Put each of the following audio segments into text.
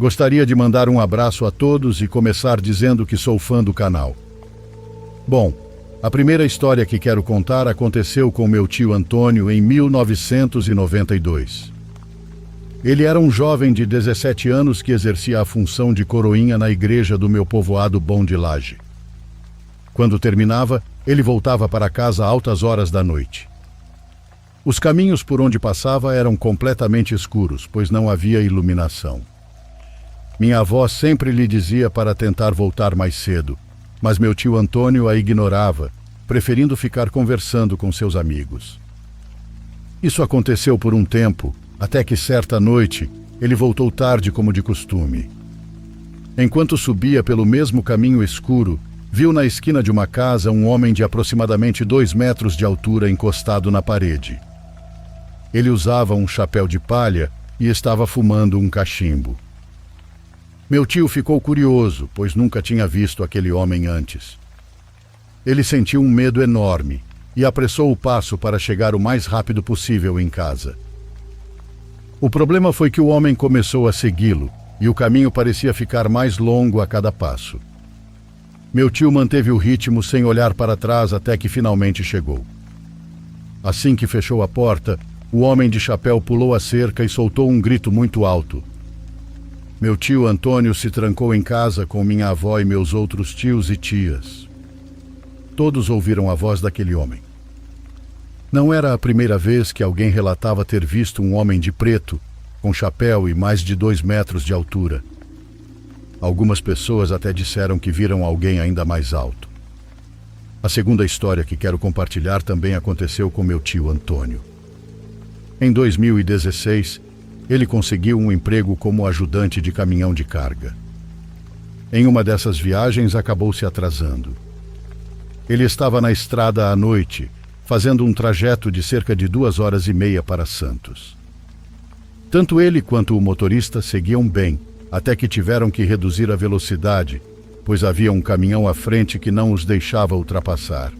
Gostaria de mandar um abraço a todos e começar dizendo que sou fã do canal. Bom, a primeira história que quero contar aconteceu com meu tio Antônio em 1992. Ele era um jovem de 17 anos que exercia a função de coroinha na igreja do meu povoado Bom de Laje. Quando terminava, ele voltava para casa a altas horas da noite. Os caminhos por onde passava eram completamente escuros, pois não havia iluminação. Minha avó sempre lhe dizia para tentar voltar mais cedo, mas meu tio Antônio a ignorava, preferindo ficar conversando com seus amigos. Isso aconteceu por um tempo, até que certa noite ele voltou tarde como de costume. Enquanto subia pelo mesmo caminho escuro, viu na esquina de uma casa um homem de aproximadamente 2 metros de altura encostado na parede. Ele usava um chapéu de palha e estava fumando um cachimbo. Meu tio ficou curioso, pois nunca tinha visto aquele homem antes. Ele sentiu um medo enorme e apressou o passo para chegar o mais rápido possível em casa. O problema foi que o homem começou a segui-lo e o caminho parecia ficar mais longo a cada passo. Meu tio manteve o ritmo sem olhar para trás até que finalmente chegou. Assim que fechou a porta, o homem de chapéu pulou a cerca e soltou um grito muito alto. Meu tio Antônio se trancou em casa com minha avó e meus outros tios e tias. Todos ouviram a voz daquele homem. Não era a primeira vez que alguém relatava ter visto um homem de preto, com chapéu e mais de 2 metros de altura. Algumas pessoas até disseram que viram alguém ainda mais alto. A segunda história que quero compartilhar também aconteceu com meu tio Antônio. Em 2016, ele conseguiu um emprego como ajudante de caminhão de carga. Em uma dessas viagens, acabou se atrasando. Ele estava na estrada à noite, fazendo um trajeto de cerca de 2h30 para Santos. Tanto ele quanto o motorista seguiam bem, até que tiveram que reduzir a velocidade, pois havia um caminhão à frente que não os deixava ultrapassar.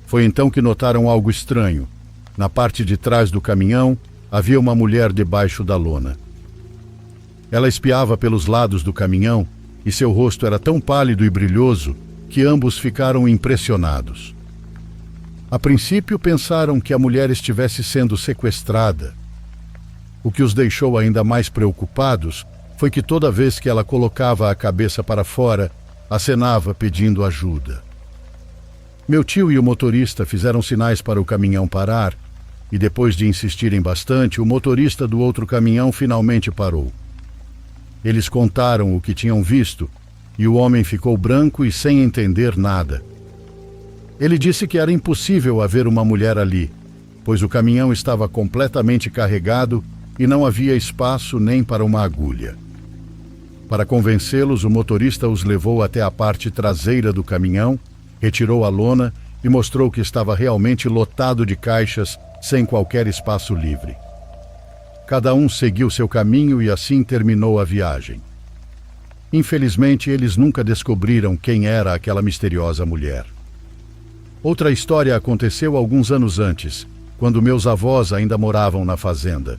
Foi então que notaram algo estranho. Na parte de trás do caminhão, havia uma mulher debaixo da lona. Ela espiava pelos lados do caminhão e seu rosto era tão pálido e brilhoso que ambos ficaram impressionados. A princípio pensaram que a mulher estivesse sendo sequestrada. O que os deixou ainda mais preocupados foi que toda vez que ela colocava a cabeça para fora, acenava pedindo ajuda. Meu tio e o motorista fizeram sinais para o caminhão parar, e depois de insistirem bastante, o motorista do outro caminhão finalmente parou. Eles contaram o que tinham visto, e o homem ficou branco e sem entender nada. Ele disse que era impossível haver uma mulher ali, pois o caminhão estava completamente carregado e não havia espaço nem para uma agulha. Para convencê-los, o motorista os levou até a parte traseira do caminhão, retirou a lona e mostrou que estava realmente lotado de caixas sem qualquer espaço livre. Cada um seguiu seu caminho e assim terminou a viagem. Infelizmente, eles nunca descobriram quem era aquela misteriosa mulher. Outra história aconteceu alguns anos antes, quando meus avós ainda moravam na fazenda.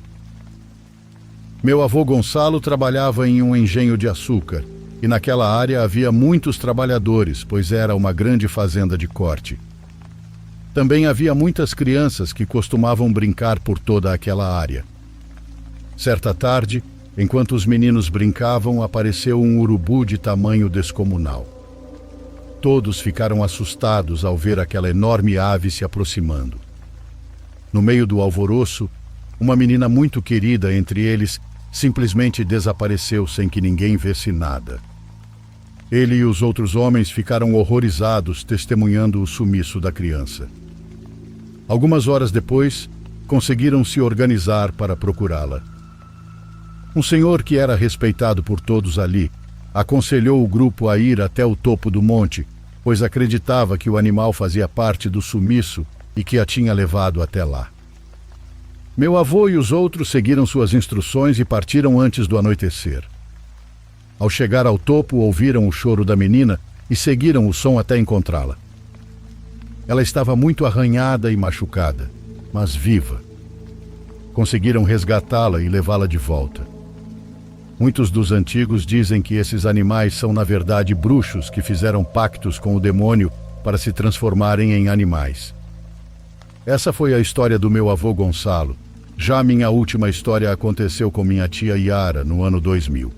Meu avô Gonçalo trabalhava em um engenho de açúcar, e naquela área havia muitos trabalhadores, pois era uma grande fazenda de corte. Também havia muitas crianças que costumavam brincar por toda aquela área. Certa tarde, enquanto os meninos brincavam, apareceu um urubu de tamanho descomunal. Todos ficaram assustados ao ver aquela enorme ave se aproximando. No meio do alvoroço, uma menina muito querida entre eles simplesmente desapareceu sem que ninguém visse nada. Ele e os outros homens ficaram horrorizados, testemunhando o sumiço da criança. Algumas horas depois, conseguiram se organizar para procurá-la. Um senhor que era respeitado por todos ali aconselhou o grupo a ir até o topo do monte, pois acreditava que o animal fazia parte do sumiço e que a tinha levado até lá. Meu avô e os outros seguiram suas instruções e partiram antes do anoitecer. Ao chegar ao topo, ouviram o choro da menina e seguiram o som até encontrá-la. Ela estava muito arranhada e machucada, mas viva. Conseguiram resgatá-la e levá-la de volta. Muitos dos antigos dizem que esses animais são, na verdade, bruxos que fizeram pactos com o demônio para se transformarem em animais. Essa foi a história do meu avô Gonçalo. Já minha última história aconteceu com minha tia Yara, no ano 2000.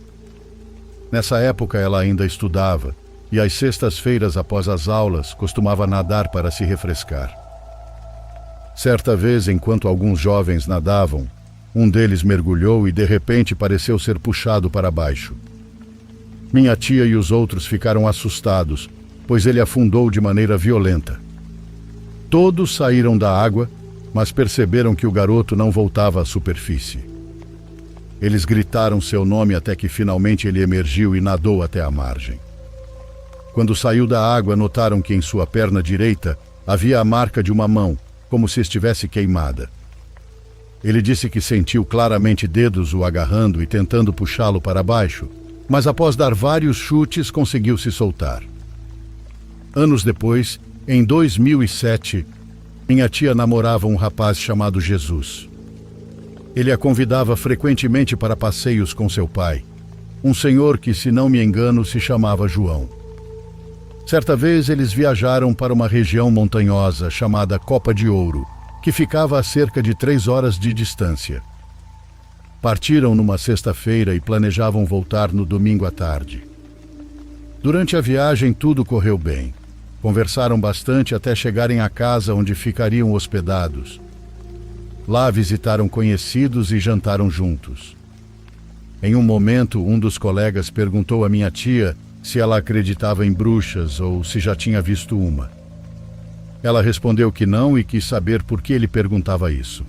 Nessa época ela ainda estudava, e às sextas-feiras após as aulas costumava nadar para se refrescar. Certa vez, enquanto alguns jovens nadavam, um deles mergulhou e de repente pareceu ser puxado para baixo. Minha tia e os outros ficaram assustados, pois ele afundou de maneira violenta. Todos saíram da água, mas perceberam que o garoto não voltava à superfície. Eles gritaram seu nome até que finalmente ele emergiu e nadou até a margem. Quando saiu da água, notaram que em sua perna direita havia a marca de uma mão, como se estivesse queimada. Ele disse que sentiu claramente dedos o agarrando e tentando puxá-lo para baixo, mas após dar vários chutes conseguiu se soltar. Anos depois, em 2007, minha tia namorava um rapaz chamado Jesus. Ele a convidava frequentemente para passeios com seu pai, um senhor que, se não me engano, se chamava João. Certa vez eles viajaram para uma região montanhosa chamada Copa de Ouro, que ficava a cerca de 3 horas de distância. Partiram numa sexta-feira e planejavam voltar no domingo à tarde. Durante a viagem tudo correu bem. Conversaram bastante até chegarem à casa onde ficariam hospedados. Lá visitaram conhecidos e jantaram juntos. Em um momento, um dos colegas perguntou à minha tia se ela acreditava em bruxas ou se já tinha visto uma. Ela respondeu que não e quis saber por que ele perguntava isso.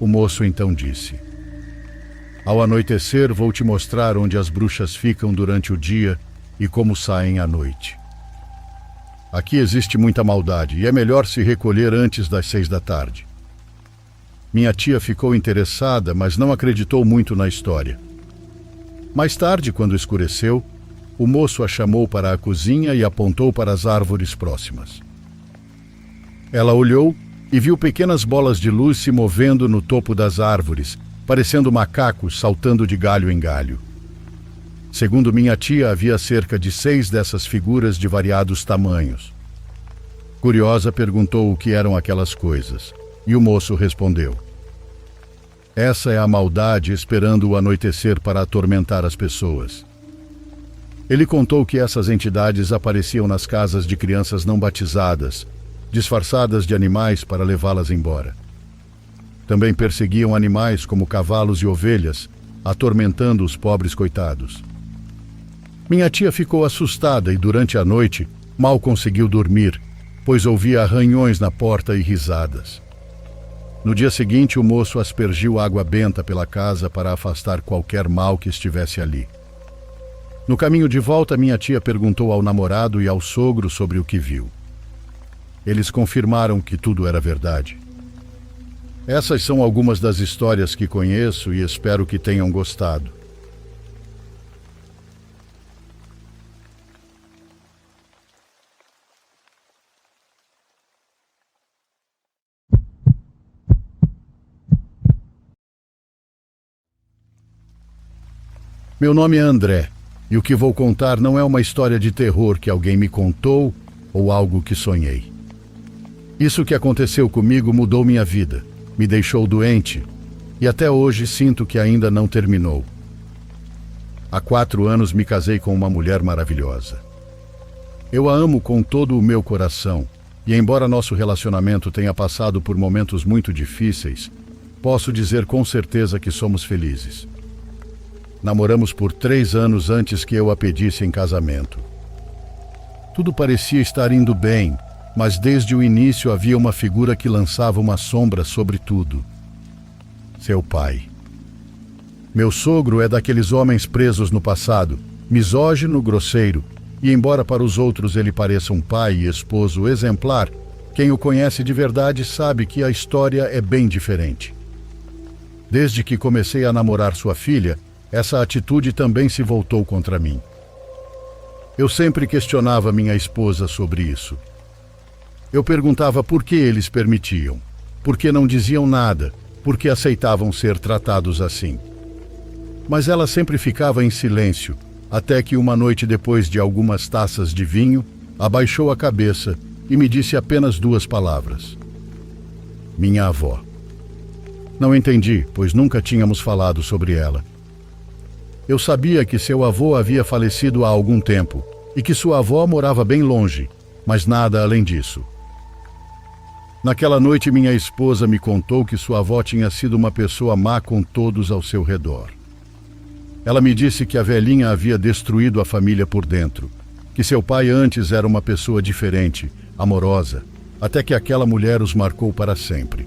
O moço então disse: "Ao anoitecer vou te mostrar onde as bruxas ficam durante o dia e como saem à noite. Aqui existe muita maldade e é melhor se recolher antes das 6 da tarde." Minha tia ficou interessada, mas não acreditou muito na história. Mais tarde, quando escureceu, o moço a chamou para a cozinha e apontou para as árvores próximas. Ela olhou e viu pequenas bolas de luz se movendo no topo das árvores, parecendo macacos saltando de galho em galho. Segundo minha tia, havia cerca de 6 dessas figuras de variados tamanhos. Curiosa, perguntou o que eram aquelas coisas, e o moço respondeu: "Essa é a maldade esperando o anoitecer para atormentar as pessoas." Ele contou que essas entidades apareciam nas casas de crianças não batizadas, disfarçadas de animais para levá-las embora. Também perseguiam animais como cavalos e ovelhas, atormentando os pobres coitados. Minha tia ficou assustada e durante a noite mal conseguiu dormir, pois ouvia arranhões na porta e risadas. No dia seguinte, o moço aspergiu água benta pela casa para afastar qualquer mal que estivesse ali. No caminho de volta, minha tia perguntou ao namorado e ao sogro sobre o que viu. Eles confirmaram que tudo era verdade. Essas são algumas das histórias que conheço e espero que tenham gostado. Meu nome é André, e o que vou contar não é uma história de terror que alguém me contou ou algo que sonhei. Isso que aconteceu comigo mudou minha vida, me deixou doente, e até hoje sinto que ainda não terminou. Há 4 anos me casei com uma mulher maravilhosa. Eu a amo com todo o meu coração, e embora nosso relacionamento tenha passado por momentos muito difíceis, posso dizer com certeza que somos felizes. Namoramos por 3 anos antes que eu a pedisse em casamento. Tudo parecia estar indo bem, mas desde o início havia uma figura que lançava uma sombra sobre tudo. Seu pai. Meu sogro é daqueles homens presos no passado, misógino, grosseiro, e embora para os outros ele pareça um pai e esposo exemplar, quem o conhece de verdade sabe que a história é bem diferente. Desde que comecei a namorar sua filha, essa atitude também se voltou contra mim. Eu sempre questionava minha esposa sobre isso. Eu perguntava por que eles permitiam, por que não diziam nada, por que aceitavam ser tratados assim. mas ela sempre ficava em silêncio, até que uma noite depois de algumas taças de vinho, abaixou a cabeça e me disse apenas 2 palavras: minha avó. Não entendi, pois nunca tínhamos falado sobre ela. Eu sabia que seu avô havia falecido há algum tempo e que sua avó morava bem longe, mas nada além disso. Naquela noite, minha esposa me contou que sua avó tinha sido uma pessoa má com todos ao seu redor. Ela me disse que a velhinha havia destruído a família por dentro, que seu pai antes era uma pessoa diferente, amorosa, até que aquela mulher os marcou para sempre.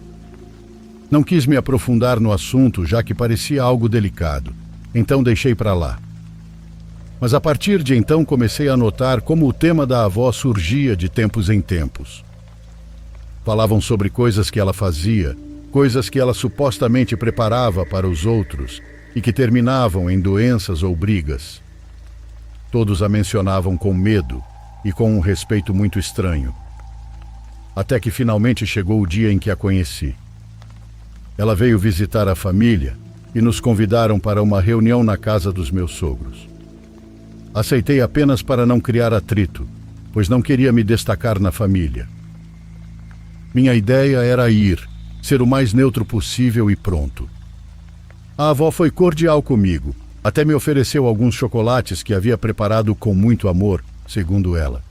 Não quis me aprofundar no assunto, já que parecia algo delicado, então deixei para lá. Mas a partir de então comecei a notar como o tema da avó surgia de tempos em tempos. Falavam sobre coisas que ela fazia, coisas que ela supostamente preparava para os outros e que terminavam em doenças ou brigas. Todos a mencionavam com medo e com um respeito muito estranho. Até que finalmente chegou o dia em que a conheci. Ela veio visitar a família e nos convidaram para uma reunião na casa dos meus sogros. Aceitei apenas para não criar atrito, pois não queria me destacar na família. Minha ideia era ir, ser o mais neutro possível e pronto. A avó foi cordial comigo, até me ofereceu alguns chocolates que havia preparado com muito amor, segundo ela.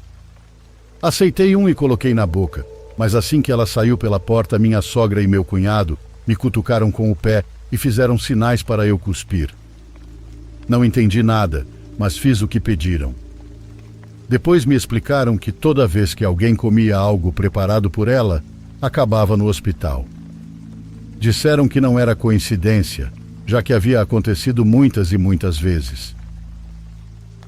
Aceitei um e coloquei na boca, mas assim que ela saiu pela porta, minha sogra e meu cunhado me cutucaram com o pé e fizeram sinais para eu cuspir. Não entendi nada, mas fiz o que pediram. Depois me explicaram que toda vez que alguém comia algo preparado por ela, acabava no hospital. Disseram que não era coincidência, já que havia acontecido muitas e muitas vezes.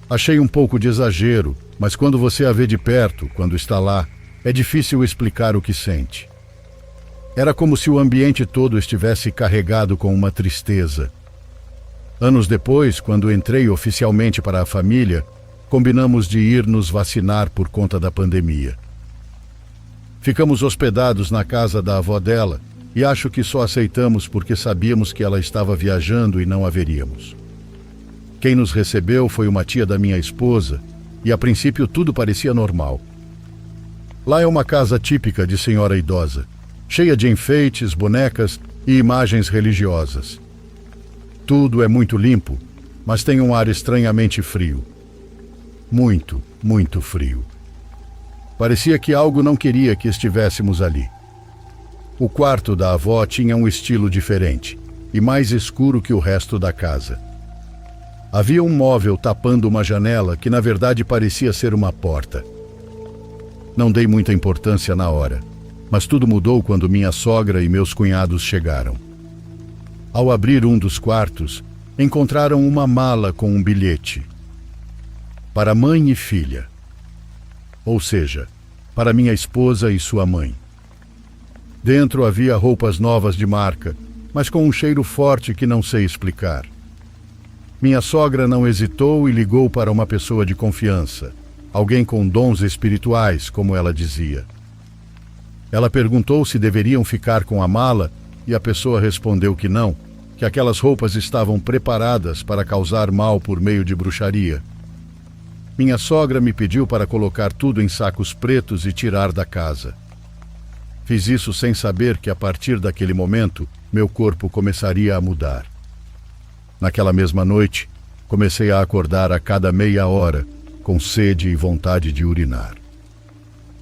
Achei um pouco de exagero, mas quando você a vê de perto, quando está lá, é difícil explicar o que sente. Era como se o ambiente todo estivesse carregado com uma tristeza. Anos depois, quando entrei oficialmente para a família, combinamos de ir nos vacinar por conta da pandemia. Ficamos hospedados na casa da avó dela e acho que só aceitamos porque sabíamos que ela estava viajando e não a veríamos. Quem nos recebeu foi uma tia da minha esposa e a princípio tudo parecia normal. Lá é uma casa típica de senhora idosa, cheia de enfeites, bonecas e imagens religiosas. Tudo é muito limpo, mas tem um ar estranhamente frio. Muito, muito frio. Parecia que algo não queria que estivéssemos ali. O quarto da avó tinha um estilo diferente e mais escuro que o resto da casa. Havia um móvel tapando uma janela que na verdade parecia ser uma porta. Não dei muita importância na hora, mas tudo mudou quando minha sogra e meus cunhados chegaram. Ao abrir um dos quartos, encontraram uma mala com um bilhete. Para mãe e filha. Ou seja, para minha esposa e sua mãe. Dentro havia roupas novas de marca, mas com um cheiro forte que não sei explicar. Minha sogra não hesitou e ligou para uma pessoa de confiança, alguém com dons espirituais, como ela dizia. Ela perguntou se deveriam ficar com a mala e a pessoa respondeu que não, que aquelas roupas estavam preparadas para causar mal por meio de bruxaria. Minha sogra me pediu para colocar tudo em sacos pretos e tirar da casa. Fiz isso sem saber que a partir daquele momento meu corpo começaria a mudar. Naquela mesma noite, comecei a acordar a cada meia hora, com sede e vontade de urinar.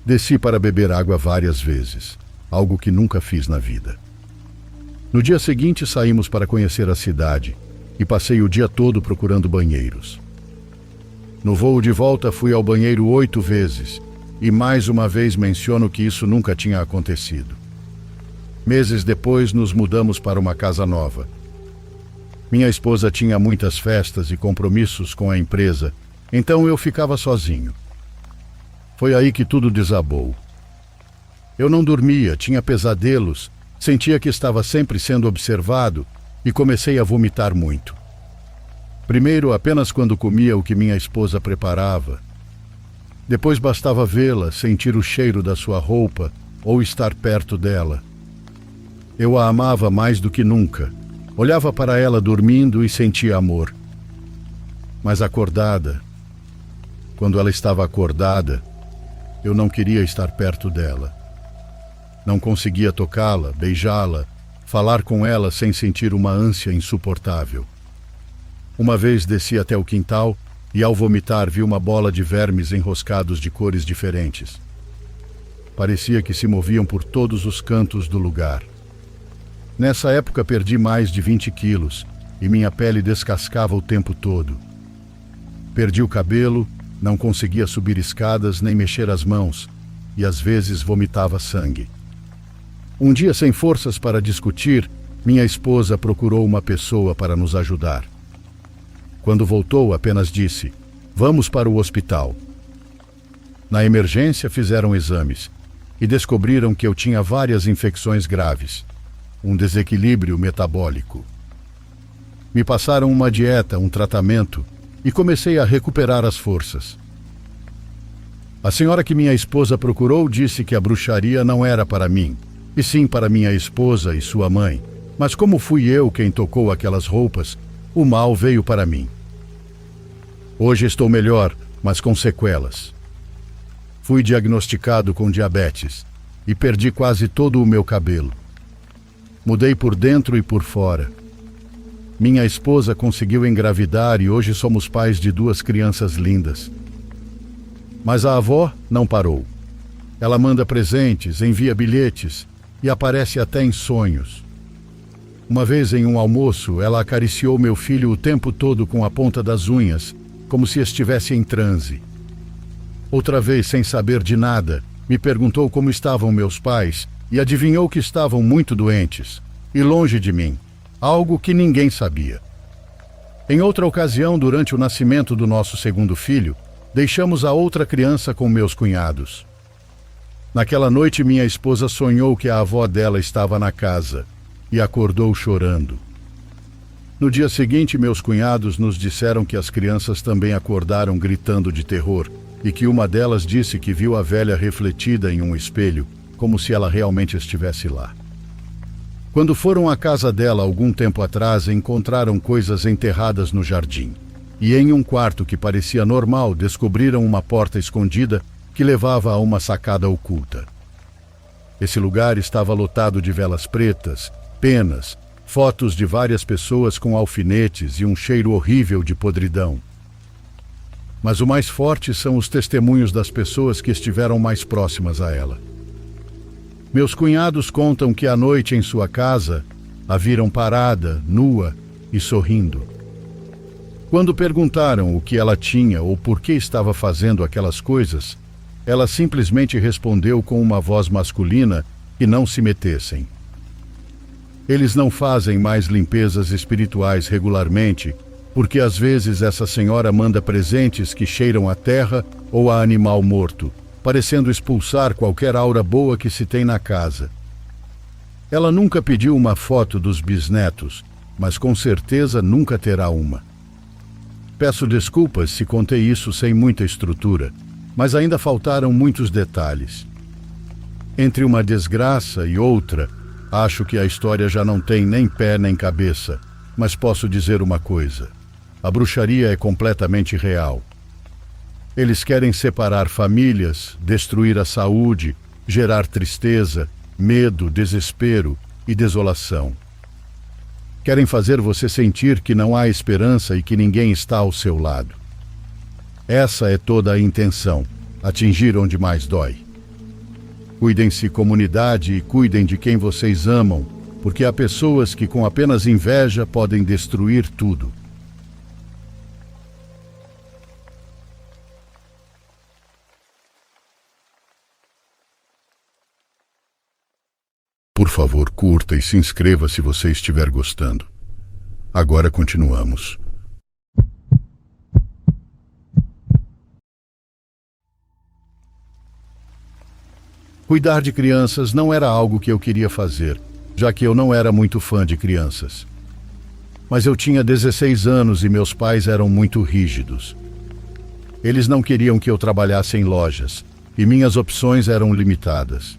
Desci para beber água várias vezes, algo que nunca fiz na vida. No dia seguinte saímos para conhecer a cidade e passei o dia todo procurando banheiros. No voo de volta fui ao banheiro 8 vezes e mais uma vez menciono que isso nunca tinha acontecido. Meses depois nos mudamos para uma casa nova. Minha esposa tinha muitas festas e compromissos com a empresa, então eu ficava sozinho. Foi aí que tudo desabou. Eu não dormia, tinha pesadelos, sentia que estava sempre sendo observado e comecei a vomitar muito. Primeiro apenas quando comia o que minha esposa preparava. Depois bastava vê-la, sentir o cheiro da sua roupa ou estar perto dela. Eu a amava mais do que nunca, Olhava para ela dormindo e sentia amor. Mas acordada, quando ela estava acordada, eu não queria estar perto dela. Não conseguia tocá-la, beijá-la, falar com ela sem sentir uma ânsia insuportável. Uma vez desci até o quintal e, ao vomitar, vi uma bola de vermes enroscados de cores diferentes. Parecia que se moviam por todos os cantos do lugar. Nessa época perdi mais de 20 quilos e minha pele descascava o tempo todo. Perdi o cabelo, não conseguia subir escadas nem mexer as mãos e às vezes vomitava sangue. Um dia, sem forças para discutir, minha esposa procurou uma pessoa para nos ajudar. Quando voltou, apenas disse: "Vamos para o hospital." Na emergência, fizeram exames e descobriram que eu tinha várias infecções graves, um desequilíbrio metabólico. Me passaram uma dieta, um tratamento e comecei a recuperar as forças. A senhora que minha esposa procurou disse que a bruxaria não era para mim, e sim para minha esposa e sua mãe, mas como fui eu quem tocou aquelas roupas, o mal veio para mim. Hoje estou melhor, mas com sequelas. Fui diagnosticado com diabetes e perdi quase todo o meu cabelo. Mudei por dentro e por fora. Minha esposa conseguiu engravidar e hoje somos pais de 2 crianças lindas. Mas a avó não parou. Ela manda presentes, envia bilhetes e aparece até em sonhos. Uma vez em um almoço, ela acariciou meu filho o tempo todo com a ponta das unhas, como se estivesse em transe. Outra vez, sem saber de nada, me perguntou como estavam meus pais e adivinhou que estavam muito doentes e longe de mim, algo que ninguém sabia. Em outra ocasião, durante o nascimento do nosso segundo filho, deixamos a outra criança com meus cunhados. Naquela noite, minha esposa sonhou que a avó dela estava na casa e acordou chorando. No dia seguinte, meus cunhados nos disseram que as crianças também acordaram gritando de terror e que uma delas disse que viu a velha refletida em um espelho, como se ela realmente estivesse lá. Quando foram à casa dela algum tempo atrás, encontraram coisas enterradas no jardim. E em um quarto que parecia normal, descobriram uma porta escondida que levava a uma sacada oculta. Esse lugar estava lotado de velas pretas, penas, fotos de várias pessoas com alfinetes e um cheiro horrível de podridão. Mas o mais forte são os testemunhos das pessoas que estiveram mais próximas a ela. Meus cunhados contam que à noite em sua casa a viram parada, nua e sorrindo. Quando perguntaram o que ela tinha ou por que estava fazendo aquelas coisas, ela simplesmente respondeu com uma voz masculina que não se metessem. Eles não fazem mais limpezas espirituais regularmente, porque às vezes essa senhora manda presentes que cheiram a terra ou a animal morto, parecendo expulsar qualquer aura boa que se tem na casa. Ela nunca pediu uma foto dos bisnetos, mas com certeza nunca terá uma. Peço desculpas se contei isso sem muita estrutura, mas ainda faltaram muitos detalhes. Entre uma desgraça e outra, acho que a história já não tem nem pé nem cabeça, mas posso dizer uma coisa: a bruxaria é completamente real. Eles querem separar famílias, destruir a saúde, gerar tristeza, medo, desespero e desolação. Querem fazer você sentir que não há esperança e que ninguém está ao seu lado. Essa é toda a intenção, atingir onde mais dói. Cuidem-se, comunidade, e cuidem de quem vocês amam, porque há pessoas que com apenas inveja podem destruir tudo. Por favor, curta e se inscreva se você estiver gostando. Agora continuamos. Cuidar de crianças não era algo que eu queria fazer, já que eu não era muito fã de crianças. Mas eu tinha 16 anos e meus pais eram muito rígidos. Eles não queriam que eu trabalhasse em lojas, e minhas opções eram limitadas.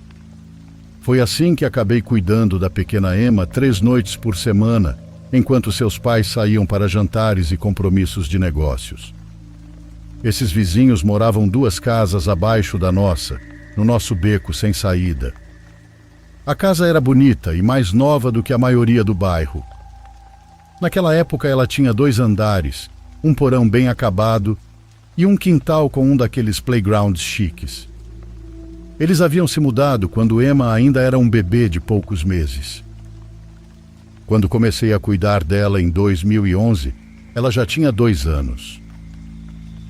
Foi assim que acabei cuidando da pequena Emma 3 noites por semana, enquanto seus pais saíam para jantares e compromissos de negócios. Esses vizinhos moravam 2 casas abaixo da nossa, no nosso beco sem saída. A casa era bonita e mais nova do que a maioria do bairro. Naquela época ela tinha 2 andares, um porão bem acabado e um quintal com um daqueles playgrounds chiques. Eles haviam se mudado quando Emma ainda era um bebê de poucos meses. Quando comecei a cuidar dela em 2011, ela já tinha 2 anos.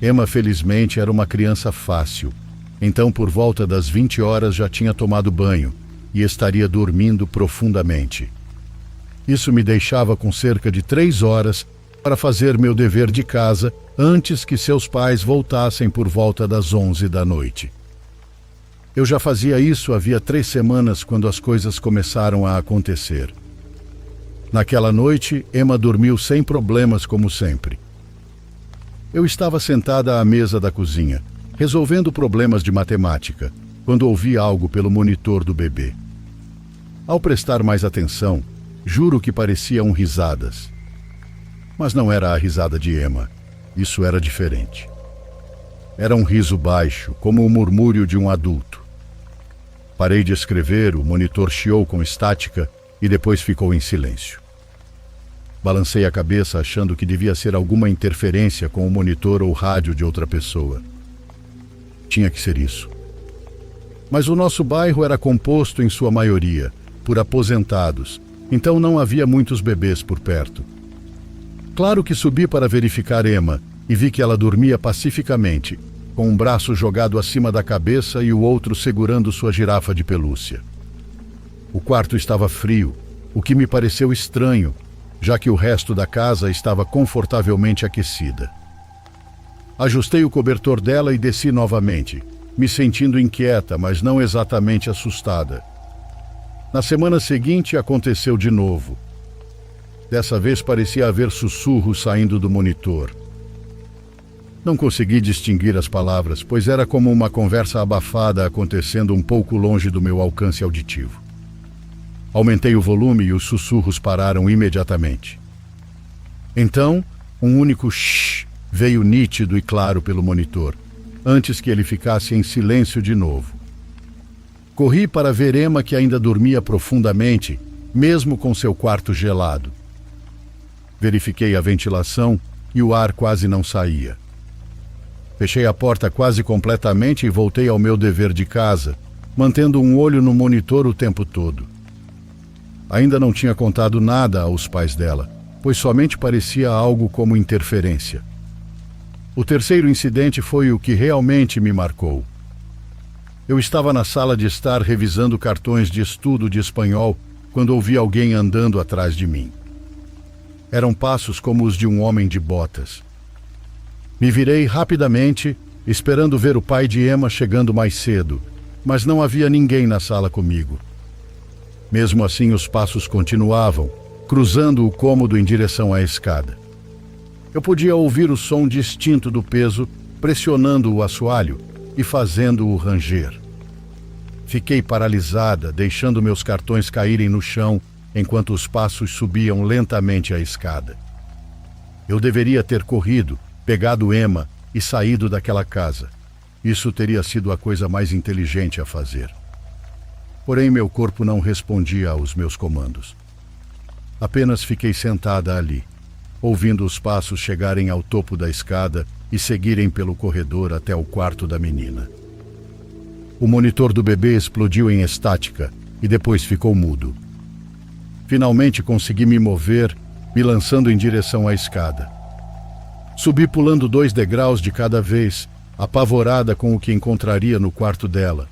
Emma, felizmente, era uma criança fácil, então por volta das 20 horas já tinha tomado banho e estaria dormindo profundamente. Isso me deixava com cerca de 3 horas para fazer meu dever de casa antes que seus pais voltassem por volta das 11 da noite. Eu já fazia isso havia 3 semanas quando as coisas começaram a acontecer. Naquela noite, Emma dormiu sem problemas como sempre. Eu estava sentada à mesa da cozinha, resolvendo problemas de matemática, quando ouvi algo pelo monitor do bebê. Ao prestar mais atenção, juro que pareciam risadas. Mas não era a risada de Emma. Isso era diferente. Era um riso baixo, como o murmúrio de um adulto. Parei de escrever, o monitor chiou com estática e depois ficou em silêncio. Balancei a cabeça achando que devia ser alguma interferência com o monitor ou rádio de outra pessoa. Tinha que ser isso. Mas o nosso bairro era composto, em sua maioria, por aposentados, então não havia muitos bebês por perto. Claro que subi para verificar Emma e vi que ela dormia pacificamente, com um braço jogado acima da cabeça e o outro segurando sua girafa de pelúcia. O quarto estava frio, o que me pareceu estranho, já que o resto da casa estava confortavelmente aquecida. Ajustei o cobertor dela e desci novamente, me sentindo inquieta, mas não exatamente assustada. Na semana seguinte aconteceu de novo. Dessa vez parecia haver sussurros saindo do monitor. Não consegui distinguir as palavras, pois era como uma conversa abafada acontecendo um pouco longe do meu alcance auditivo. Aumentei o volume e os sussurros pararam imediatamente. Então, um único shh veio nítido e claro pelo monitor, antes que ele ficasse em silêncio de novo. Corri para ver Emma, que ainda dormia profundamente, mesmo com seu quarto gelado. Verifiquei a ventilação e o ar quase não saía. Fechei a porta quase completamente e voltei ao meu dever de casa, mantendo um olho no monitor o tempo todo. Ainda não tinha contado nada aos pais dela, pois somente parecia algo como interferência. O terceiro incidente foi o que realmente me marcou. Eu estava na sala de estar revisando cartões de estudo de espanhol quando ouvi alguém andando atrás de mim. Eram passos como os de um homem de botas. Me virei rapidamente, esperando ver o pai de Emma chegando mais cedo, mas não havia ninguém na sala comigo. Mesmo assim, os passos continuavam, cruzando o cômodo em direção à escada. Eu podia ouvir o som distinto do peso pressionando o assoalho e fazendo-o ranger. Fiquei paralisada, deixando meus cartões caírem no chão enquanto os passos subiam lentamente a escada. Eu deveria ter corrido, pegado Emma e saído daquela casa. Isso teria sido a coisa mais inteligente a fazer. Porém, meu corpo não respondia aos meus comandos. Apenas fiquei sentada ali, ouvindo os passos chegarem ao topo da escada e seguirem pelo corredor até o quarto da menina. O monitor do bebê explodiu em estática e depois ficou mudo. Finalmente consegui me mover, me lançando em direção à escada. Subi pulando 2 degraus de cada vez, apavorada com o que encontraria no quarto dela.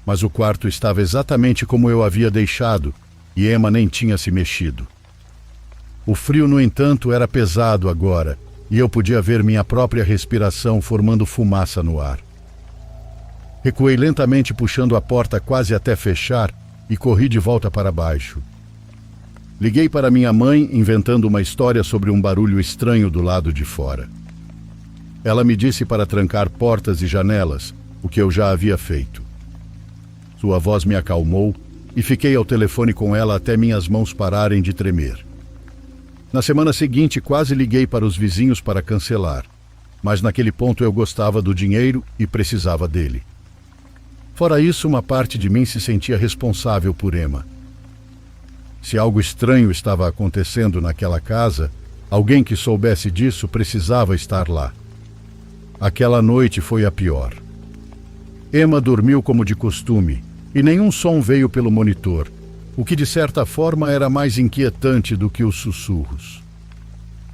Mas o quarto estava exatamente como eu havia deixado e Emma nem tinha se mexido. O frio, no entanto, era pesado agora e eu podia ver minha própria respiração formando fumaça no ar. Recuei lentamente puxando a porta quase até fechar e corri de volta para baixo. Liguei para minha mãe, inventando uma história sobre um barulho estranho do lado de fora. Ela me disse para trancar portas e janelas, o que eu já havia feito. Sua voz me acalmou e fiquei ao telefone com ela até minhas mãos pararem de tremer. Na semana seguinte, quase liguei para os vizinhos para cancelar, mas naquele ponto eu gostava do dinheiro e precisava dele. Fora isso, uma parte de mim se sentia responsável por Emma. Se algo estranho estava acontecendo naquela casa, alguém que soubesse disso precisava estar lá. Aquela noite foi a pior. Emma dormiu como de costume, e nenhum som veio pelo monitor, o que de certa forma era mais inquietante do que os sussurros.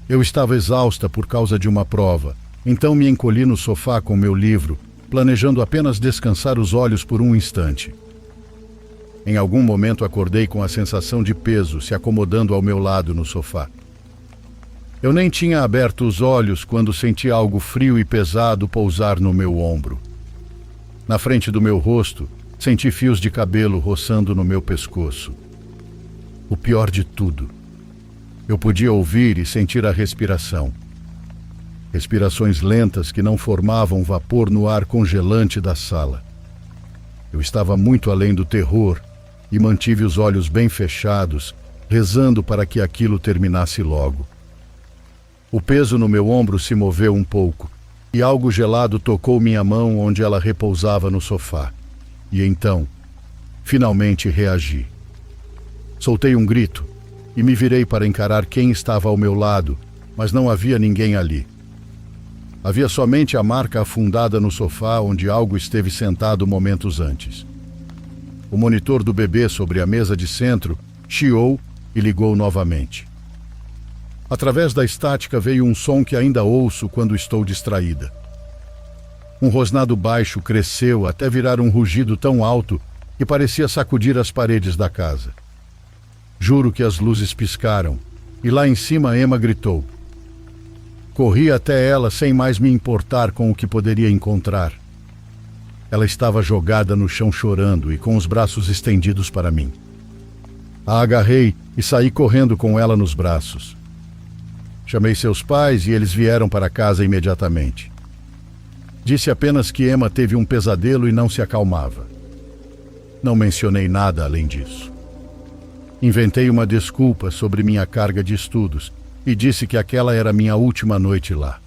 Eu estava exausta por causa de uma prova, então me encolhi no sofá com meu livro, planejando apenas descansar os olhos por um instante. Em algum momento acordei com a sensação de peso se acomodando ao meu lado no sofá. Eu nem tinha aberto os olhos quando senti algo frio e pesado pousar no meu ombro. Na frente do meu rosto, senti fios de cabelo roçando no meu pescoço. O pior de tudo, eu podia ouvir e sentir a respiração. Respirações lentas que não formavam vapor no ar congelante da sala. Eu estava muito além do terror e mantive os olhos bem fechados, rezando para que aquilo terminasse logo. O peso no meu ombro se moveu um pouco e algo gelado tocou minha mão onde ela repousava no sofá. E então, finalmente reagi. Soltei um grito e me virei para encarar quem estava ao meu lado, mas não havia ninguém ali. Havia somente a marca afundada no sofá onde algo esteve sentado momentos antes. O monitor do bebê sobre a mesa de centro chiou e ligou novamente. Através da estática veio um som que ainda ouço quando estou distraída. Um rosnado baixo cresceu até virar um rugido tão alto que parecia sacudir as paredes da casa. Juro que as luzes piscaram e lá em cima Emma gritou. Corri até ela sem mais me importar com o que poderia encontrar. Ela estava jogada no chão chorando e com os braços estendidos para mim. A agarrei e saí correndo com ela nos braços. Chamei seus pais e eles vieram para casa imediatamente. Disse apenas que Emma teve um pesadelo e não se acalmava. Não mencionei nada além disso. Inventei uma desculpa sobre minha carga de estudos e disse que aquela era minha última noite lá.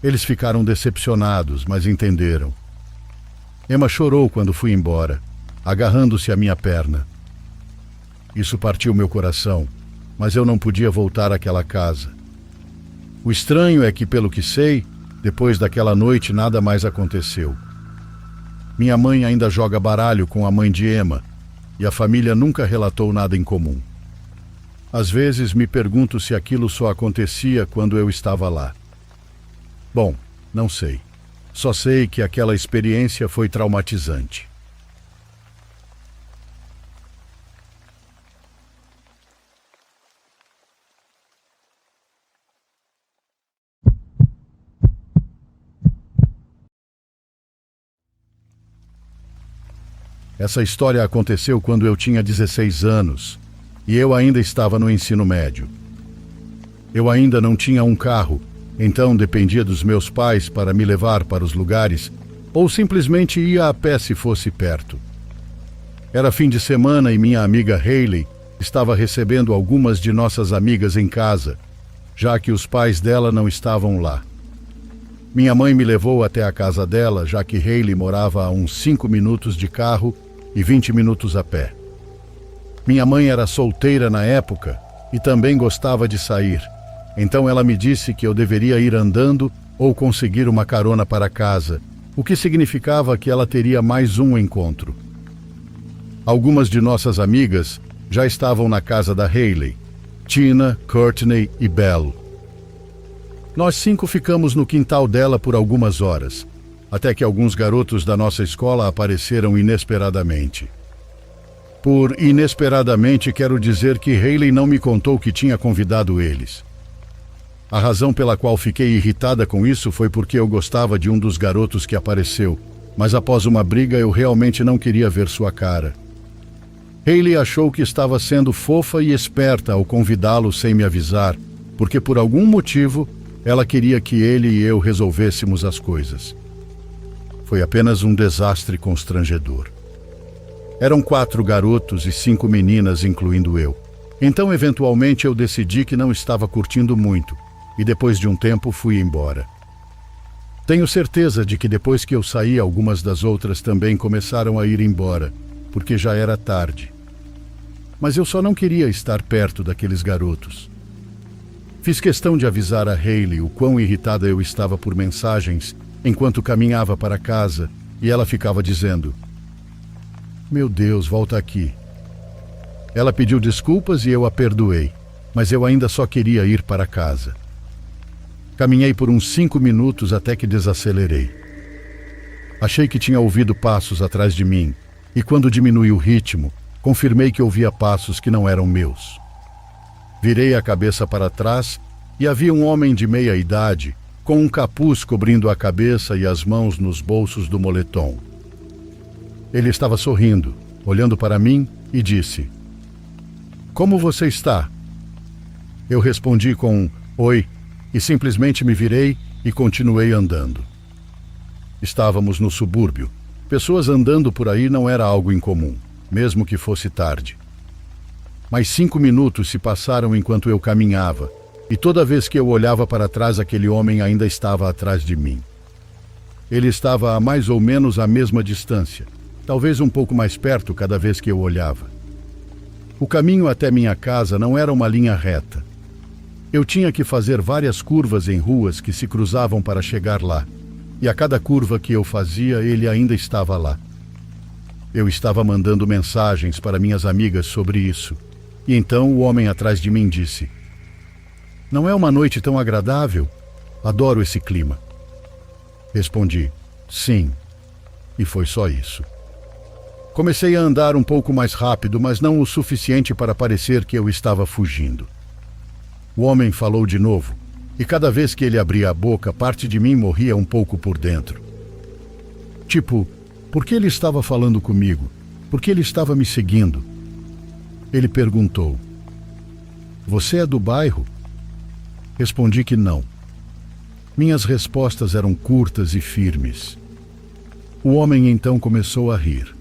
Eles ficaram decepcionados, mas entenderam. Emma chorou quando fui embora, agarrando-se à minha perna. Isso partiu meu coração, mas eu não podia voltar àquela casa. O estranho é que, pelo que sei, depois daquela noite nada mais aconteceu. Minha mãe ainda joga baralho com a mãe de Emma, e a família nunca relatou nada em comum. Às vezes me pergunto se aquilo só acontecia quando eu estava lá. Bom, não sei. Só sei que aquela experiência foi traumatizante. Essa história aconteceu quando eu tinha 16 anos e eu ainda estava no ensino médio. Eu ainda não tinha um carro, então dependia dos meus pais para me levar para os lugares ou simplesmente ia a pé se fosse perto. Era fim de semana e minha amiga Hayley estava recebendo algumas de nossas amigas em casa, já que os pais dela não estavam lá. Minha mãe me levou até a casa dela, já que Hayley morava a uns 5 minutos de carro e 20 minutos a pé. Minha mãe era solteira na época e também gostava de sair, então ela me disse que eu deveria ir andando ou conseguir uma carona para casa, o que significava que ela teria mais um encontro. Algumas de nossas amigas já estavam na casa da Hayley, Tina, Courtney e Belle. Nós 5 ficamos no quintal dela por algumas horas, até que alguns garotos da nossa escola apareceram inesperadamente. Por inesperadamente, quero dizer que Hayley não me contou que tinha convidado eles. A razão pela qual fiquei irritada com isso foi porque eu gostava de um dos garotos que apareceu, mas após uma briga eu realmente não queria ver sua cara. Hayley achou que estava sendo fofa e esperta ao convidá-lo sem me avisar, porque por algum motivo ela queria que ele e eu resolvêssemos as coisas. Foi apenas um desastre constrangedor. Eram 4 garotos e 5 meninas, incluindo eu. Então, eventualmente, eu decidi que não estava curtindo muito, e depois de um tempo fui embora. Tenho certeza de que depois que eu saí, algumas das outras também começaram a ir embora, porque já era tarde. Mas eu só não queria estar perto daqueles garotos. Fiz questão de avisar a Hayley o quão irritada eu estava por mensagens enquanto caminhava para casa, e ela ficava dizendo: "Meu Deus, volta aqui." Ela pediu desculpas e eu a perdoei, mas eu ainda só queria ir para casa. Caminhei por uns 5 minutos até que desacelerei. Achei que tinha ouvido passos atrás de mim, e quando diminui o ritmo, confirmei que ouvia passos que não eram meus. Virei a cabeça para trás e havia um homem de meia idade, com um capuz cobrindo a cabeça e as mãos nos bolsos do moletom. Ele estava sorrindo, olhando para mim e disse: "Como você está?" Eu respondi com um "Oi" e simplesmente me virei e continuei andando. Estávamos no subúrbio. Pessoas andando por aí não era algo incomum, mesmo que fosse tarde. Mas 5 minutos se passaram enquanto eu caminhava, e toda vez que eu olhava para trás, aquele homem ainda estava atrás de mim. Ele estava a mais ou menos a mesma distância, talvez um pouco mais perto cada vez que eu olhava. O caminho até minha casa não era uma linha reta. Eu tinha que fazer várias curvas em ruas que se cruzavam para chegar lá, e a cada curva que eu fazia, ele ainda estava lá. Eu estava mandando mensagens para minhas amigas sobre isso, e então o homem atrás de mim disse: "Não é uma noite tão agradável? Adoro esse clima." Respondi: "Sim." E foi só isso. Comecei a andar um pouco mais rápido, mas não o suficiente para parecer que eu estava fugindo. O homem falou de novo, e cada vez que ele abria a boca, parte de mim morria um pouco por dentro. Tipo, por que ele estava falando comigo? Por que ele estava me seguindo? Ele perguntou: "Você é do bairro?" Respondi que não. Minhas respostas eram curtas e firmes. O homem então começou a rir.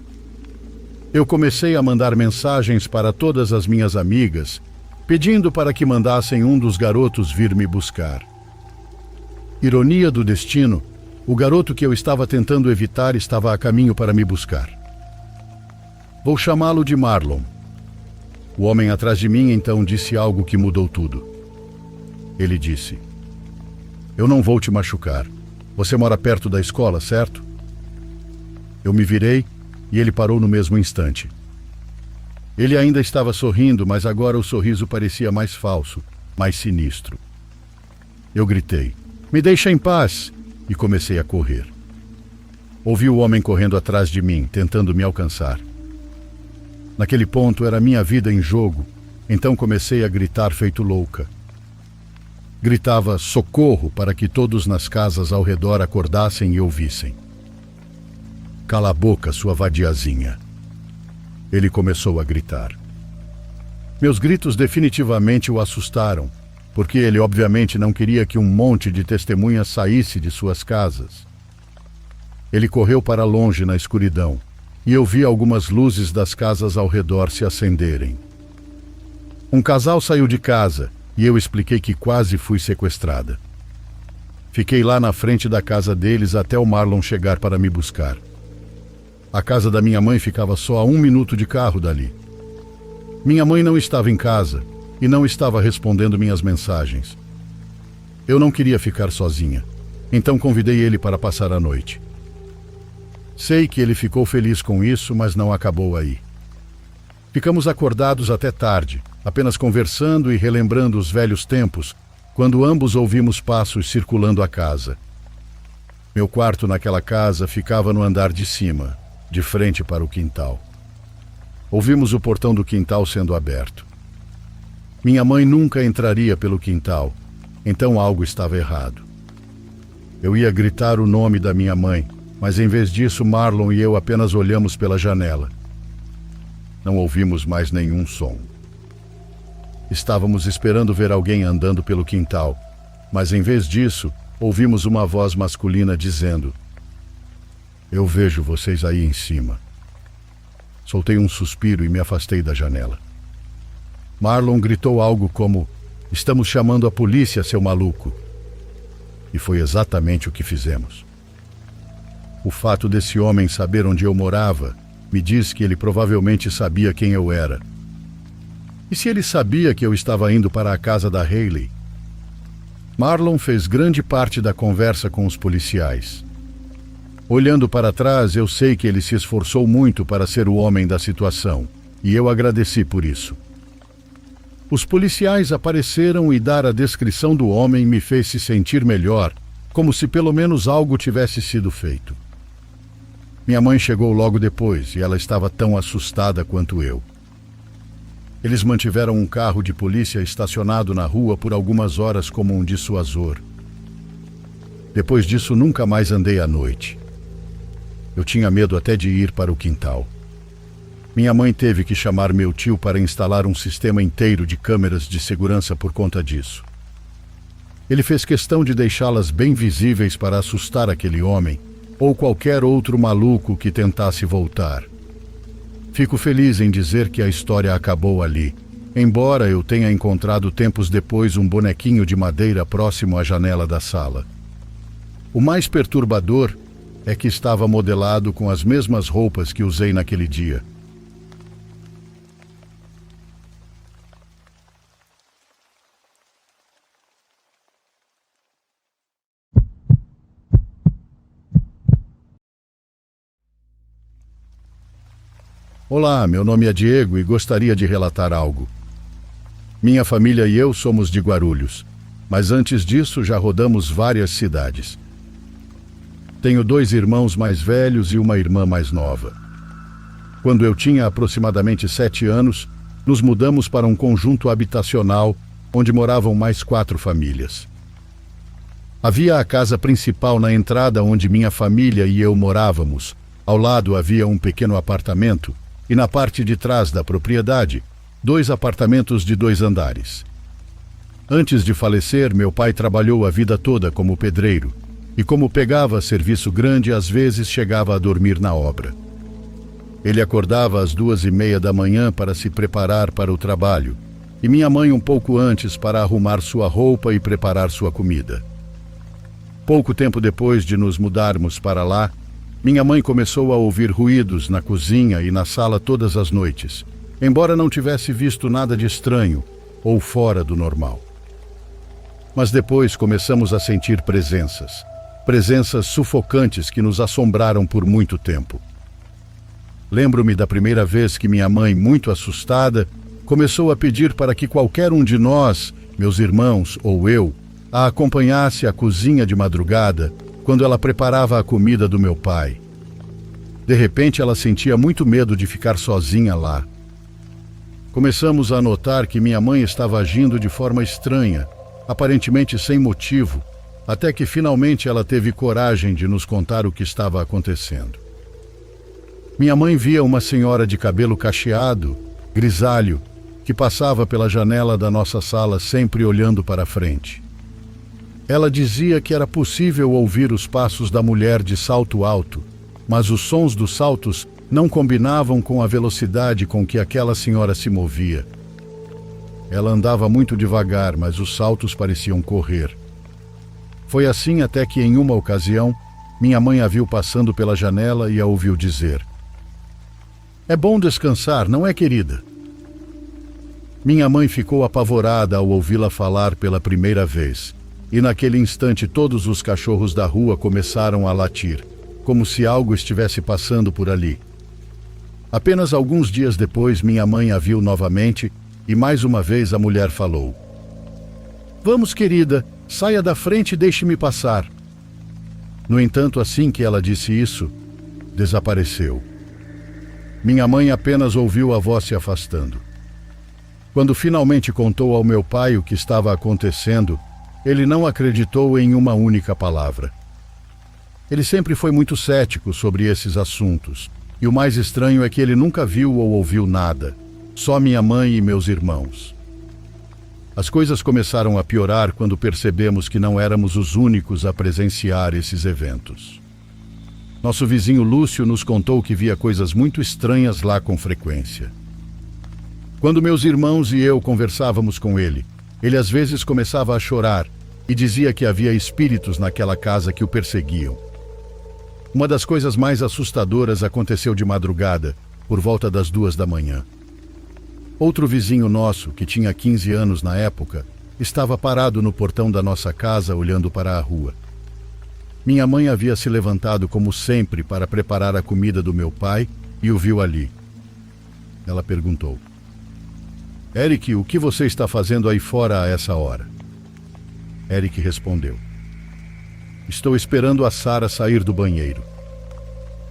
Eu comecei a mandar mensagens para todas as minhas amigas, pedindo para que mandassem um dos garotos vir me buscar. Ironia do destino, o garoto que eu estava tentando evitar estava a caminho para me buscar. Vou chamá-lo de Marlon. O homem atrás de mim então disse algo que mudou tudo. Ele disse: "Eu não vou te machucar. Você mora perto da escola, certo?" Eu me virei e ele parou no mesmo instante. Ele ainda estava sorrindo, mas agora o sorriso parecia mais falso, mais sinistro. Eu gritei: "Me deixa em paz!" e comecei a correr. Ouvi o homem correndo atrás de mim, tentando me alcançar. Naquele ponto era minha vida em jogo, então comecei a gritar feito louca. Gritava socorro para que todos nas casas ao redor acordassem e ouvissem. "Cala a boca, sua vadiazinha." Ele começou a gritar. Meus gritos definitivamente o assustaram, porque ele obviamente não queria que um monte de testemunhas saísse de suas casas. Ele correu para longe na escuridão, e eu vi algumas luzes das casas ao redor se acenderem. Um casal saiu de casa, e eu expliquei que quase fui sequestrada. Fiquei lá na frente da casa deles até o Marlon chegar para me buscar. A casa da minha mãe ficava só a 1 minuto de carro dali. Minha mãe não estava em casa e não estava respondendo minhas mensagens. Eu não queria ficar sozinha, então convidei ele para passar a noite. Sei que ele ficou feliz com isso, mas não acabou aí. Ficamos acordados até tarde, apenas conversando e relembrando os velhos tempos, quando ambos ouvimos passos circulando a casa. Meu quarto naquela casa ficava no andar de cima, de frente para o quintal. Ouvimos o portão do quintal sendo aberto. Minha mãe nunca entraria pelo quintal, então algo estava errado. Eu ia gritar o nome da minha mãe, mas em vez disso Marlon e eu apenas olhamos pela janela. Não ouvimos mais nenhum som. Estávamos esperando ver alguém andando pelo quintal, mas em vez disso, ouvimos uma voz masculina dizendo: "Eu vejo vocês aí em cima." Soltei um suspiro e me afastei da janela. Marlon gritou algo como: "Estamos chamando a polícia, seu maluco." E foi exatamente o que fizemos. O fato desse homem saber onde eu morava me diz que ele provavelmente sabia quem eu era. E se ele sabia que eu estava indo para a casa da Hayley? Marlon fez grande parte da conversa com os policiais. Olhando para trás, eu sei que ele se esforçou muito para ser o homem da situação, e eu agradeci por isso. Os policiais apareceram e dar a descrição do homem me fez se sentir melhor, como se pelo menos algo tivesse sido feito. Minha mãe chegou logo depois e ela estava tão assustada quanto eu. Eles mantiveram um carro de polícia estacionado na rua por algumas horas como um dissuasor. Depois disso, nunca mais andei à noite. Eu tinha medo até de ir para o quintal. Minha mãe teve que chamar meu tio para instalar um sistema inteiro de câmeras de segurança por conta disso. Ele fez questão de deixá-las bem visíveis para assustar aquele homem ou qualquer outro maluco que tentasse voltar. Fico feliz em dizer que a história acabou ali, embora eu tenha encontrado tempos depois um bonequinho de madeira próximo à janela da sala. O mais perturbador é que estava modelado com as mesmas roupas que usei naquele dia. Olá, meu nome é Diego e gostaria de relatar algo. Minha família e eu somos de Guarulhos, mas antes disso já rodamos várias cidades. Tenho 2 irmãos mais velhos e uma irmã mais nova. Quando eu tinha aproximadamente 7 anos, nos mudamos para um conjunto habitacional onde moravam mais 4 famílias. Havia a casa principal na entrada onde minha família e eu morávamos. Ao lado havia um pequeno apartamento e na parte de trás da propriedade, 2 apartamentos de 2 andares. Antes de falecer, meu pai trabalhou a vida toda como pedreiro e, como pegava serviço grande, às vezes chegava a dormir na obra. Ele acordava às 2:30 da manhã para se preparar para o trabalho e minha mãe um pouco antes para arrumar sua roupa e preparar sua comida. Pouco tempo depois de nos mudarmos para lá, minha mãe começou a ouvir ruídos na cozinha e na sala todas as noites, embora não tivesse visto nada de estranho ou fora do normal. Mas depois começamos a sentir presenças sufocantes que nos assombraram por muito tempo. Lembro-me da primeira vez que minha mãe, muito assustada, começou a pedir para que qualquer um de nós, meus irmãos ou eu, a acompanhasse à cozinha de madrugada, quando ela preparava a comida do meu pai. De repente, ela sentia muito medo de ficar sozinha lá. Começamos a notar que minha mãe estava agindo de forma estranha, aparentemente sem motivo, até que finalmente ela teve coragem de nos contar o que estava acontecendo. Minha mãe via uma senhora de cabelo cacheado, grisalho, que passava pela janela da nossa sala sempre olhando para a frente. Ela dizia que era possível ouvir os passos da mulher de salto alto, mas os sons dos saltos não combinavam com a velocidade com que aquela senhora se movia. Ela andava muito devagar, mas os saltos pareciam correr. Foi assim até que, em uma ocasião, minha mãe a viu passando pela janela e a ouviu dizer: "É bom descansar, não é, querida?" Minha mãe ficou apavorada ao ouvi-la falar pela primeira vez. E naquele instante todos os cachorros da rua começaram a latir, como se algo estivesse passando por ali. Apenas alguns dias depois, minha mãe a viu novamente e mais uma vez a mulher falou: "Vamos, querida, saia da frente e deixe-me passar." No entanto, assim que ela disse isso, desapareceu. Minha mãe apenas ouviu a voz se afastando. Quando finalmente contou ao meu pai o que estava acontecendo, ele não acreditou em uma única palavra. Ele sempre foi muito cético sobre esses assuntos, e o mais estranho é que ele nunca viu ou ouviu nada, só minha mãe e meus irmãos. As coisas começaram a piorar quando percebemos que não éramos os únicos a presenciar esses eventos. Nosso vizinho Lúcio nos contou que via coisas muito estranhas lá com frequência. Quando meus irmãos e eu conversávamos com ele, ele às vezes começava a chorar e dizia que havia espíritos naquela casa que o perseguiam. Uma das coisas mais assustadoras aconteceu de madrugada, por volta das 2 da manhã. Outro vizinho nosso, que tinha 15 anos na época, estava parado no portão da nossa casa olhando para a rua. Minha mãe havia se levantado como sempre para preparar a comida do meu pai e o viu ali. Ela perguntou: Eric, o que você está fazendo aí fora a essa hora? Eric respondeu: Estou esperando a Sara sair do banheiro.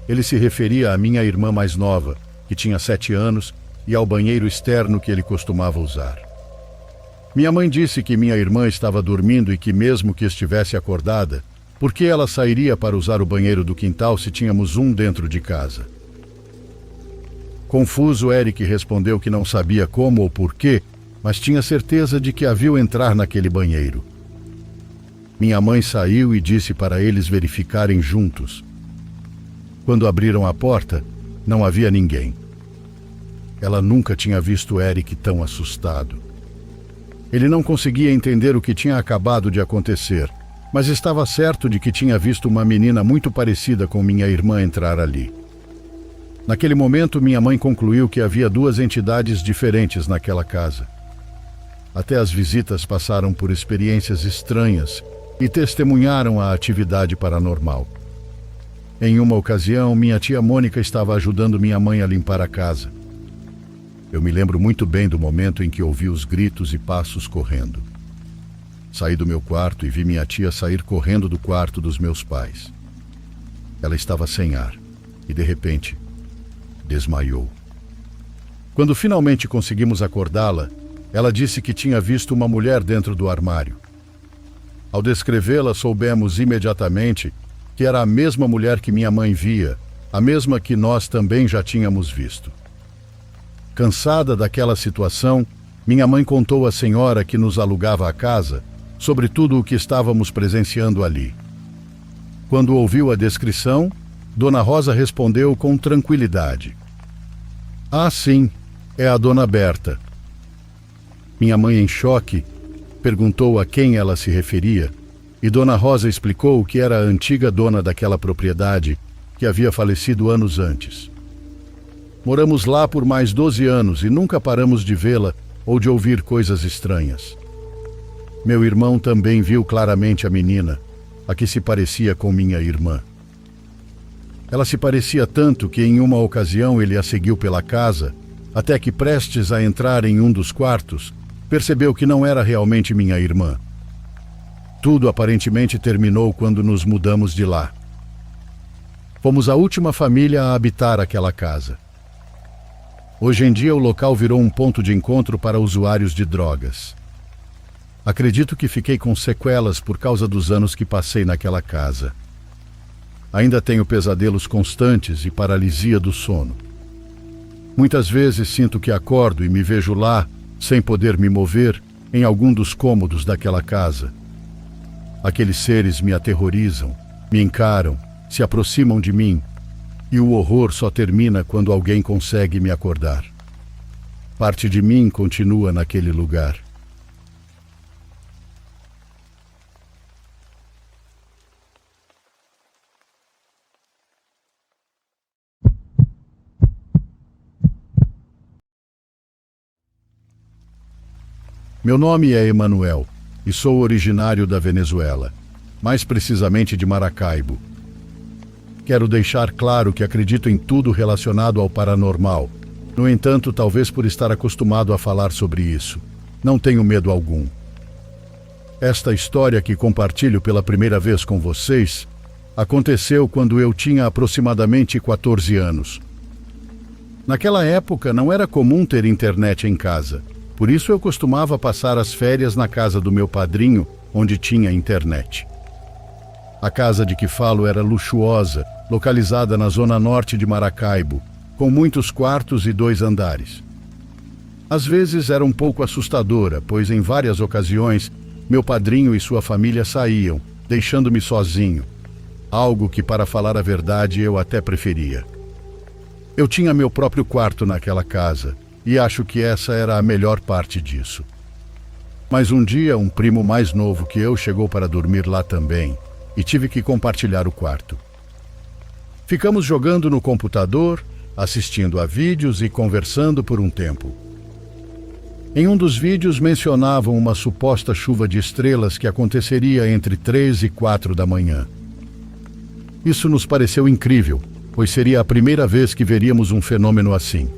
Ele se referia à minha irmã mais nova, que tinha 7 anos, e ao banheiro externo que ele costumava usar. Minha mãe disse que minha irmã estava dormindo e que mesmo que estivesse acordada, por que ela sairia para usar o banheiro do quintal se tínhamos um dentro de casa? Confuso, Eric respondeu que não sabia como ou porquê, mas tinha certeza de que a viu entrar naquele banheiro. Minha mãe saiu e disse para eles verificarem juntos. Quando abriram a porta, não havia ninguém. Ela nunca tinha visto Eric tão assustado. Ele não conseguia entender o que tinha acabado de acontecer, mas estava certo de que tinha visto uma menina muito parecida com minha irmã entrar ali. Naquele momento, minha mãe concluiu que havia 2 entidades diferentes naquela casa. Até as visitas passaram por experiências estranhas e testemunharam a atividade paranormal. Em uma ocasião, minha tia Mônica estava ajudando minha mãe a limpar a casa. Eu me lembro muito bem do momento em que ouvi os gritos e passos correndo. Saí do meu quarto e vi minha tia sair correndo do quarto dos meus pais. Ela estava sem ar e, de repente, desmaiou. Quando finalmente conseguimos acordá-la, ela disse que tinha visto uma mulher dentro do armário. Ao descrevê-la, soubemos imediatamente que era a mesma mulher que minha mãe via, a mesma que nós também já tínhamos visto. Cansada daquela situação, minha mãe contou à senhora que nos alugava a casa sobre tudo o que estávamos presenciando ali. Quando ouviu a descrição, Dona Rosa respondeu com tranquilidade: Ah, sim, é a Dona Berta. Minha mãe, em choque, perguntou a quem ela se referia, e Dona Rosa explicou que era a antiga dona daquela propriedade, que havia falecido anos antes. Moramos lá por mais 12 anos e nunca paramos de vê-la ou de ouvir coisas estranhas. Meu irmão também viu claramente a menina, a que se parecia com minha irmã. Ela se parecia tanto que em uma ocasião ele a seguiu pela casa, até que, prestes a entrar em um dos quartos, percebeu que não era realmente minha irmã. Tudo aparentemente terminou quando nos mudamos de lá. Fomos a última família a habitar aquela casa. Hoje em dia o local virou um ponto de encontro para usuários de drogas. Acredito que fiquei com sequelas por causa dos anos que passei naquela casa. Ainda tenho pesadelos constantes e paralisia do sono. Muitas vezes sinto que acordo e me vejo lá, sem poder me mover, em algum dos cômodos daquela casa. Aqueles seres me aterrorizam, me encaram, se aproximam de mim, e o horror só termina quando alguém consegue me acordar. Parte de mim continua naquele lugar. Meu nome é Emanuel e sou originário da Venezuela, mais precisamente de Maracaibo. Quero deixar claro que acredito em tudo relacionado ao paranormal. No entanto, talvez por estar acostumado a falar sobre isso, não tenho medo algum. Esta história que compartilho pela primeira vez com vocês aconteceu quando eu tinha aproximadamente 14 anos. Naquela época não era comum ter internet em casa, por isso eu costumava passar as férias na casa do meu padrinho, onde tinha internet. A casa de que falo era luxuosa, localizada na zona norte de Maracaibo, com muitos quartos e 2 andares. Às vezes era um pouco assustadora, pois em várias ocasiões meu padrinho e sua família saíam, deixando-me sozinho, algo que, para falar a verdade, eu até preferia. Eu tinha meu próprio quarto naquela casa, e acho que essa era a melhor parte disso. Mas um dia, um primo mais novo que eu chegou para dormir lá também, e tive que compartilhar o quarto. Ficamos jogando no computador, assistindo a vídeos e conversando por um tempo. Em um dos vídeos mencionavam uma suposta chuva de estrelas que aconteceria entre 3 e 4 da manhã. Isso nos pareceu incrível, pois seria a primeira vez que veríamos um fenômeno assim.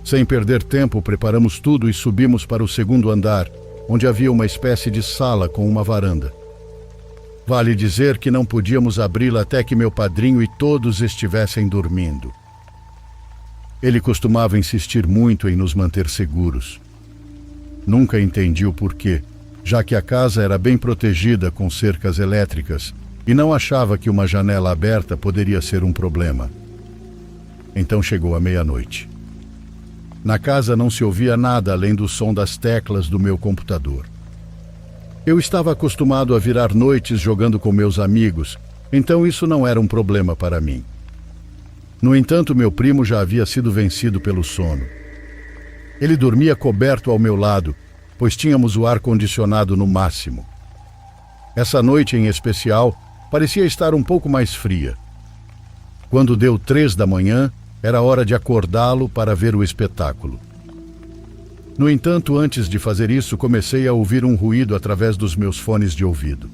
Sem perder tempo, preparamos tudo e subimos para o segundo andar, onde havia uma espécie de sala com uma varanda. Vale dizer que não podíamos abri-la até que meu padrinho e todos estivessem dormindo. Ele costumava insistir muito em nos manter seguros. Nunca entendi o porquê, já que a casa era bem protegida com cercas elétricas e não achava que uma janela aberta poderia ser um problema. Então chegou a meia-noite. Na casa não se ouvia nada além do som das teclas do meu computador. Eu estava acostumado a virar noites jogando com meus amigos, então isso não era um problema para mim. No entanto, meu primo já havia sido vencido pelo sono. Ele dormia coberto ao meu lado, pois tínhamos o ar-condicionado no máximo. Essa noite em especial parecia estar um pouco mais fria. Quando deu 3 da manhã, era hora de acordá-lo para ver o espetáculo. No entanto, antes de fazer isso, comecei a ouvir um ruído através dos meus fones de ouvido.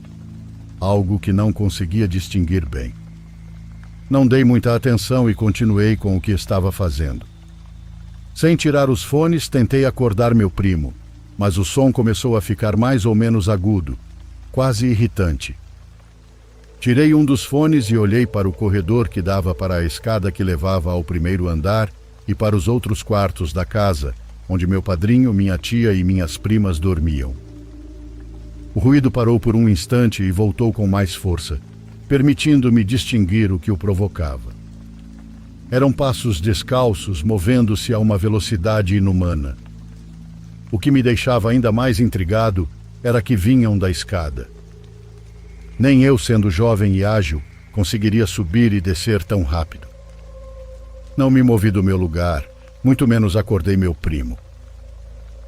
Algo que não conseguia distinguir bem. Não dei muita atenção e continuei com o que estava fazendo. Sem tirar os fones, tentei acordar meu primo, mas o som começou a ficar mais ou menos agudo, quase irritante. Tirei um dos fones e olhei para o corredor que dava para a escada que levava ao primeiro andar e para os outros quartos da casa, onde meu padrinho, minha tia e minhas primas dormiam. O ruído parou por um instante e voltou com mais força, permitindo-me distinguir o que o provocava. Eram passos descalços movendo-se a uma velocidade inumana. O que me deixava ainda mais intrigado era que vinham da escada. Nem eu, sendo jovem e ágil, conseguiria subir e descer tão rápido. Não me movi do meu lugar, muito menos acordei meu primo.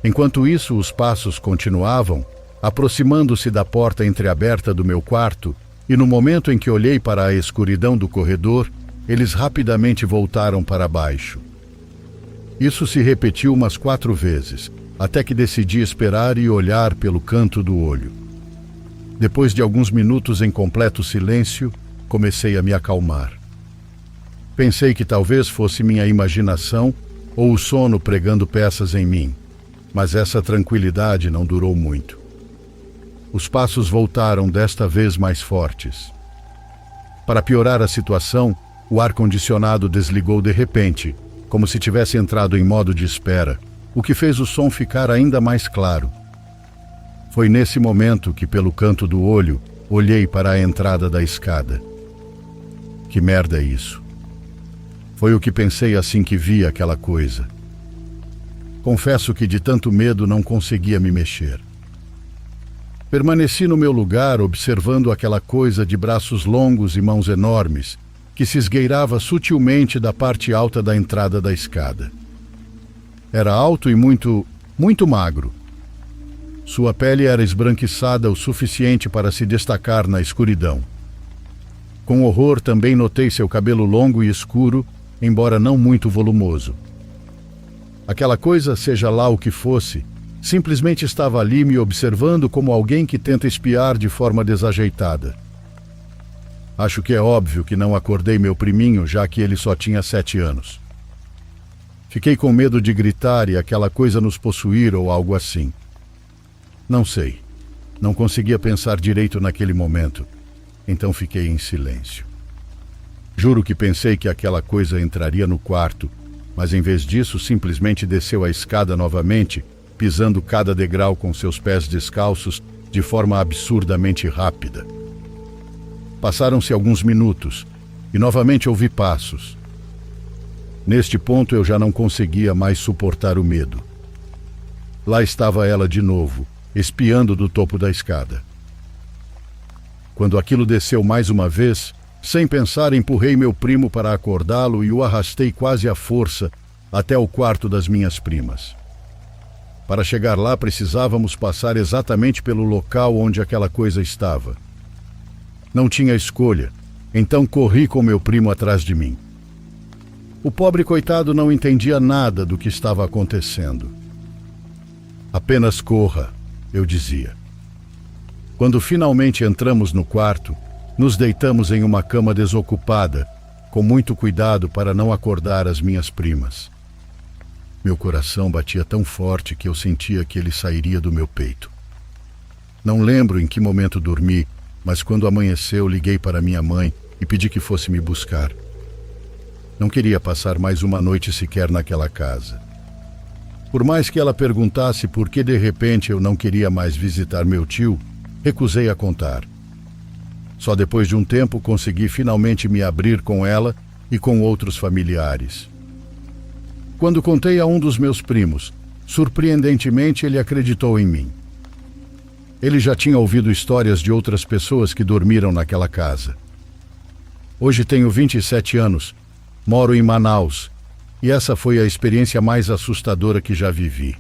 Enquanto isso, os passos continuavam, aproximando-se da porta entreaberta do meu quarto, e no momento em que olhei para a escuridão do corredor, eles rapidamente voltaram para baixo. Isso se repetiu umas 4 vezes, até que decidi esperar e olhar pelo canto do olho. Depois de alguns minutos em completo silêncio, comecei a me acalmar. Pensei que talvez fosse minha imaginação ou o sono pregando peças em mim, mas essa tranquilidade não durou muito. Os passos voltaram desta vez mais fortes. Para piorar a situação, o ar-condicionado desligou de repente, como se tivesse entrado em modo de espera, o que fez o som ficar ainda mais claro. Foi nesse momento que, pelo canto do olho, olhei para a entrada da escada. Que merda é isso? Foi o que pensei assim que vi aquela coisa. Confesso que de tanto medo não conseguia me mexer. Permaneci no meu lugar observando aquela coisa de braços longos e mãos enormes que se esgueirava sutilmente da parte alta da entrada da escada. Era alto e muito magro. Sua pele era esbranquiçada o suficiente para se destacar na escuridão. Com horror também notei seu cabelo longo e escuro, embora não muito volumoso. Aquela coisa, seja lá o que fosse, simplesmente estava ali me observando como alguém que tenta espiar de forma desajeitada. Acho que é óbvio que não acordei meu priminho, já que ele só tinha 7 anos. Fiquei com medo de gritar e aquela coisa nos possuir ou algo assim. Não sei. Não conseguia pensar direito naquele momento, então fiquei em silêncio. Juro que pensei que aquela coisa entraria no quarto, mas em vez disso simplesmente desceu a escada novamente, pisando cada degrau com seus pés descalços de forma absurdamente rápida. Passaram-se alguns minutos e novamente ouvi passos. Neste ponto eu já não conseguia mais suportar o medo. Lá estava ela de novo, espiando do topo da escada. Quando aquilo desceu mais uma vez, sem pensar, empurrei meu primo para acordá-lo e o arrastei quase à força, até o quarto das minhas primas. Para chegar lá, precisávamos passar exatamente pelo local onde aquela coisa estava. Não tinha escolha, então corri com meu primo atrás de mim. O pobre coitado não entendia nada do que estava acontecendo. Apenas corra, eu dizia. Quando finalmente entramos no quarto, nos deitamos em uma cama desocupada, com muito cuidado para não acordar as minhas primas. Meu coração batia tão forte que eu sentia que ele sairia do meu peito. Não lembro em que momento dormi, mas quando amanheceu, liguei para minha mãe e pedi que fosse me buscar. Não queria passar mais uma noite sequer naquela casa. Por mais que ela perguntasse por que de repente eu não queria mais visitar meu tio, recusei a contar. Só depois de um tempo consegui finalmente me abrir com ela e com outros familiares. Quando contei a um dos meus primos, surpreendentemente ele acreditou em mim. Ele já tinha ouvido histórias de outras pessoas que dormiram naquela casa. Hoje tenho 27 anos, moro em Manaus, e essa foi a experiência mais assustadora que já vivi.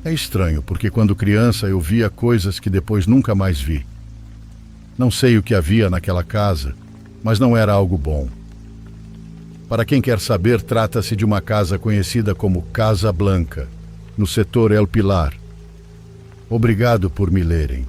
É estranho, porque quando criança eu via coisas que depois nunca mais vi. Não sei o que havia naquela casa, mas não era algo bom. Para quem quer saber, trata-se de uma casa conhecida como Casa Blanca, no setor El Pilar. Obrigado por me lerem.